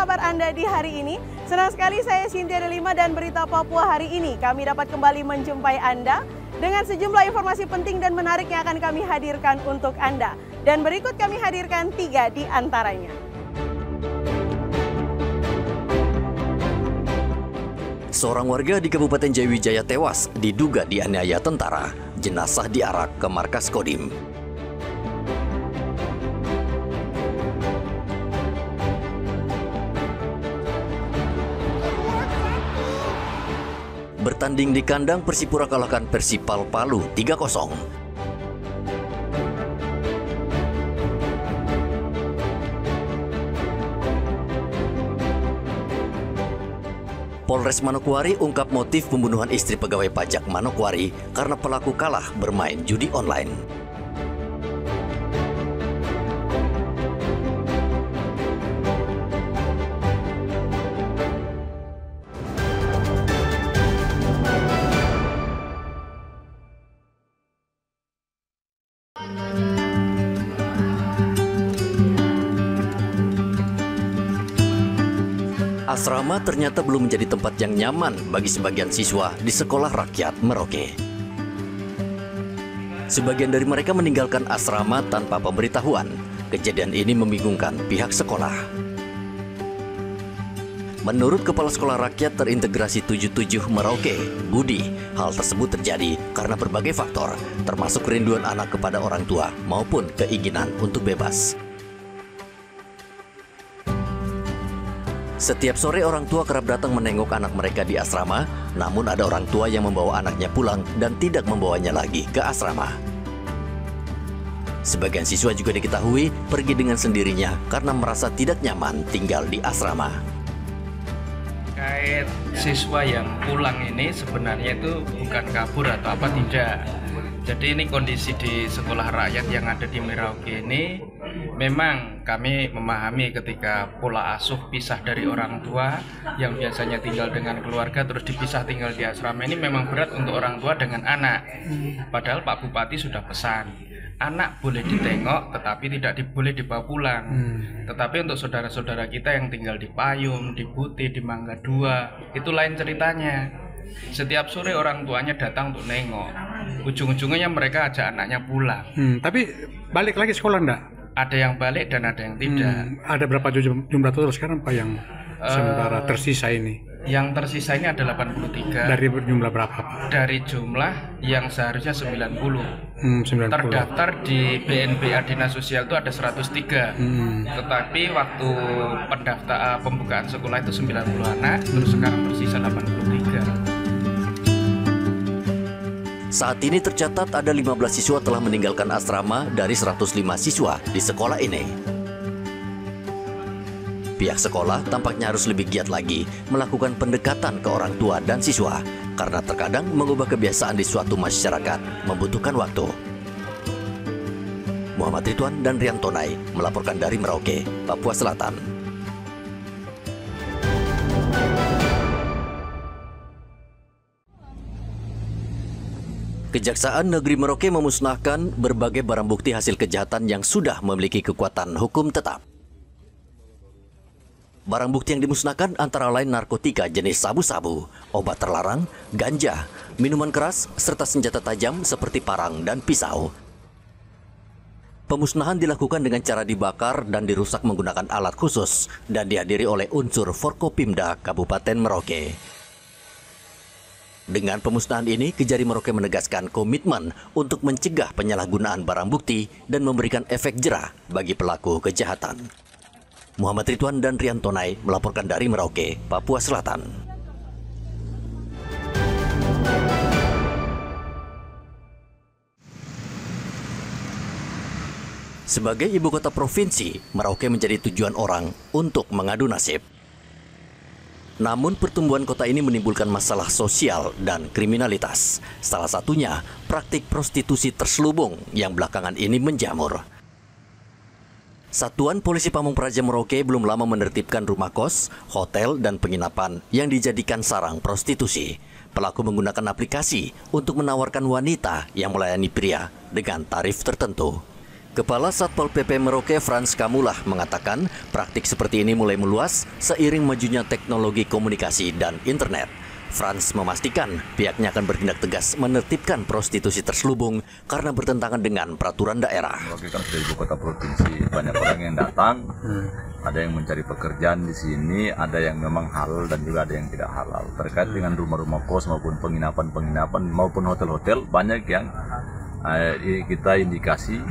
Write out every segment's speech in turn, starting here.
kabar Anda di hari ini? Senang sekali saya Cynthia Delima dan Berita Papua hari ini. Kami dapat kembali menjumpai Anda dengan sejumlah informasi penting dan menarik yang akan kami hadirkan untuk Anda. Dan berikut kami hadirkan 3 di antaranya. Seorang warga di Kabupaten Jayawijaya tewas diduga dianiaya tentara. Jenazah diarak ke markas Kodim. Bertanding di kandang, Persipura kalahkan Persipal Palu 3-0. Polres Manokwari ungkap motif pembunuhan istri pegawai pajak Manokwari karena pelaku kalah bermain judi online. Asrama ternyata belum menjadi tempat yang nyaman bagi sebagian siswa di sekolah rakyat Merauke. Sebagian dari mereka meninggalkan asrama tanpa pemberitahuan. Kejadian ini membingungkan pihak sekolah. Menurut Kepala Sekolah Rakyat Terintegrasi 77 Merauke, Budi, hal tersebut terjadi karena berbagai faktor, termasuk kerinduan anak kepada orang tua maupun keinginan untuk bebas. Setiap sore orang tua kerap datang menengok anak mereka di asrama, namun ada orang tua yang membawa anaknya pulang dan tidak membawanya lagi ke asrama. Sebagian siswa juga diketahui pergi dengan sendirinya karena merasa tidak nyaman tinggal di asrama. Terkait siswa yang pulang ini sebenarnya itu bukan kabur atau apa, tidak. Jadi ini kondisi di sekolah rakyat yang ada di Merauke ini, memang kami memahami ketika pola asuh pisah dari orang tua yang biasanya tinggal dengan keluarga terus dipisah tinggal di asrama ini memang berat untuk orang tua dengan anak. Padahal Pak Bupati sudah pesan, anak boleh ditengok tetapi tidak boleh dibawa pulang. Tetapi untuk saudara-saudara kita yang tinggal di Payung, di Putih, di Mangga 2, itu lain ceritanya. Setiap sore orang tuanya datang untuk nengok. Ujung-ujungnya mereka ajak anaknya pulang. Tapi balik lagi sekolah enggak? Ada yang balik dan ada yang tidak. Ada berapa jumlah total sekarang Pak yang sementara tersisa ini? Yang tersisa ini ada 83. Dari jumlah berapa Pak? Dari Jumlah yang seharusnya 90. 90. Terdaftar di BNPA Dinas Sosial itu ada 103. Tetapi waktu pembukaan sekolah itu 90 anak, terus sekarang tersisa 83. Saat ini tercatat ada 15 siswa telah meninggalkan asrama dari 105 siswa di sekolah ini. Pihak sekolah tampaknya harus lebih giat lagi melakukan pendekatan ke orang tua dan siswa, karena terkadang mengubah kebiasaan di suatu masyarakat membutuhkan waktu. Muhammad Ridwan dan Rian Tonai melaporkan dari Merauke, Papua Selatan. Kejaksaan Negeri Merauke memusnahkan berbagai barang bukti hasil kejahatan yang sudah memiliki kekuatan hukum tetap. Barang bukti yang dimusnahkan antara lain narkotika jenis sabu-sabu, obat terlarang, ganja, minuman keras, serta senjata tajam seperti parang dan pisau. Pemusnahan dilakukan dengan cara dibakar dan dirusak menggunakan alat khusus dan dihadiri oleh unsur Forkopimda Kabupaten Merauke. Dengan pemusnahan ini, Kejari Merauke menegaskan komitmen untuk mencegah penyalahgunaan barang bukti dan memberikan efek jera bagi pelaku kejahatan. Muhammad Ridwan dan Rian Tonai melaporkan dari Merauke, Papua Selatan. Sebagai ibu kota provinsi, Merauke menjadi tujuan orang untuk mengadu nasib. Namun pertumbuhan kota ini menimbulkan masalah sosial dan kriminalitas. Salah satunya praktik prostitusi terselubung yang belakangan ini menjamur. Satuan Polisi Pamung Praja Merauke belum lama menertibkan rumah kos, hotel, dan penginapan yang dijadikan sarang prostitusi. Pelaku menggunakan aplikasi untuk menawarkan wanita yang melayani pria dengan tarif tertentu. Kepala Satpol PP Merauke Frans Kamulah mengatakan praktik seperti ini mulai meluas seiring majunya teknologi komunikasi dan internet. Frans memastikan pihaknya akan bertindak tegas menertibkan prostitusi terselubung karena bertentangan dengan peraturan daerah. Merauke kan sudah ibu kota provinsi, banyak orang yang datang, ada yang mencari pekerjaan di sini, ada yang memang halal dan juga ada yang tidak halal. Terkait dengan rumah-rumah kos maupun penginapan maupun hotel-hotel, banyak yang kita indikasi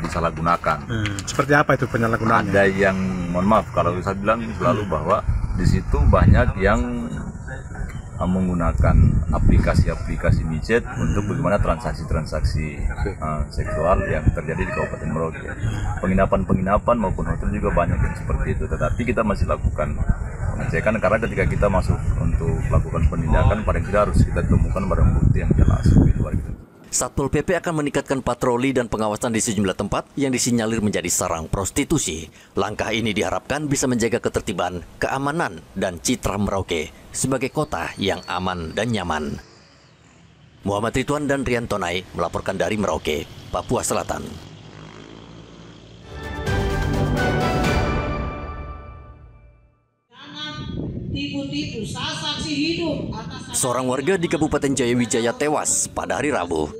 disalahgunakan. Seperti apa itu penyalahgunaannya? Ada yang, mohon maaf kalau saya bilang selalu bahwa di situ banyak yang menggunakan aplikasi-aplikasi micet untuk bagaimana transaksi-transaksi seksual yang terjadi di Kabupaten Merauke. Penginapan maupun hotel juga banyak yang seperti itu. Tetapi kita masih lakukan pengecekan karena ketika kita masuk untuk melakukan penindakan, paling tidak harus kita temukan barang bukti yang jelas. Satpol PP akan meningkatkan patroli dan pengawasan di sejumlah tempat yang disinyalir menjadi sarang prostitusi. Langkah ini diharapkan bisa menjaga ketertiban, keamanan, dan citra Merauke sebagai kota yang aman dan nyaman. Muhammad Ridwan dan Rian Tonai melaporkan dari Merauke, Papua Selatan. Tipu-tipu, saksi hidup atas... Seorang warga di Kabupaten Jayawijaya tewas pada hari Rabu.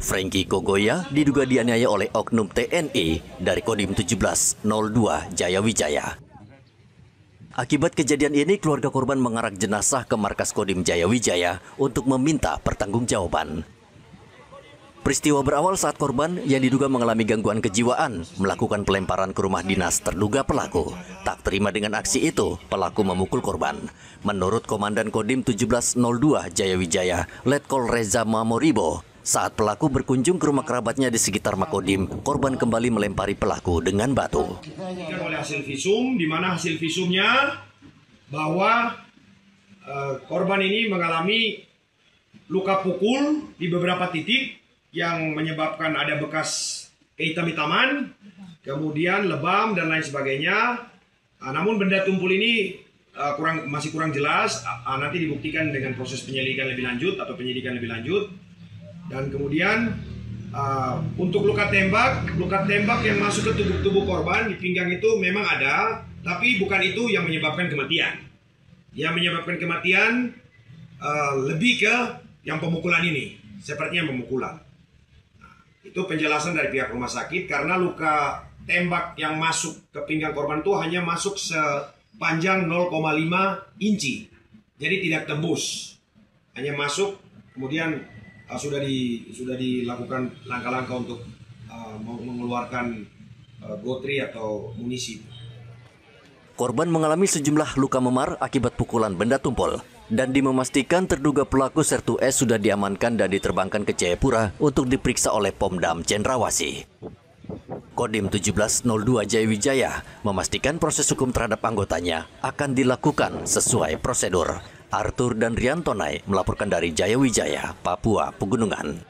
Franky Kogoya diduga dianiaya oleh oknum TNI dari Kodim 1702 Jayawijaya. Akibat kejadian ini, keluarga korban mengarak jenazah ke markas Kodim Jayawijaya untuk meminta pertanggungjawaban. Peristiwa berawal saat korban yang diduga mengalami gangguan kejiwaan melakukan pelemparan ke rumah dinas terduga pelaku. Tak terima dengan aksi itu, pelaku memukul korban. Menurut Komandan Kodim 1702 Jayawijaya, Letkol Reza Mamoribo, saat pelaku berkunjung ke rumah kerabatnya di sekitar Makodim, korban kembali melempari pelaku dengan batu. Oleh hasil visum, di mana hasil visumnya bahwa korban ini mengalami luka pukul di beberapa titik yang menyebabkan ada bekas kehitam-hitaman, kemudian lebam dan lain sebagainya. Namun benda tumpul ini masih kurang jelas, nanti dibuktikan dengan proses penyelidikan lebih lanjut atau penyidikan lebih lanjut. Dan kemudian untuk luka tembak yang masuk ke tubuh korban di pinggang itu memang ada, tapi bukan itu yang menyebabkan kematian. Yang menyebabkan kematian lebih ke yang pemukulan ini, sepertinya pemukulan. Itu penjelasan dari pihak rumah sakit karena luka tembak yang masuk ke pinggang korban itu hanya masuk sepanjang 0,5 inci. Jadi tidak tembus. Hanya masuk, kemudian sudah dilakukan langkah-langkah untuk mengeluarkan gotri atau munisi. Korban mengalami sejumlah luka memar akibat pukulan benda tumpul. Dan memastikan terduga pelaku Sertu S sudah diamankan dan diterbangkan ke Jayapura untuk diperiksa oleh Pomdam Cendrawasih. Kodim 1702 Jayawijaya memastikan proses hukum terhadap anggotanya akan dilakukan sesuai prosedur. Arthur dan Rian Tonai melaporkan dari Jayawijaya, Papua Pegunungan.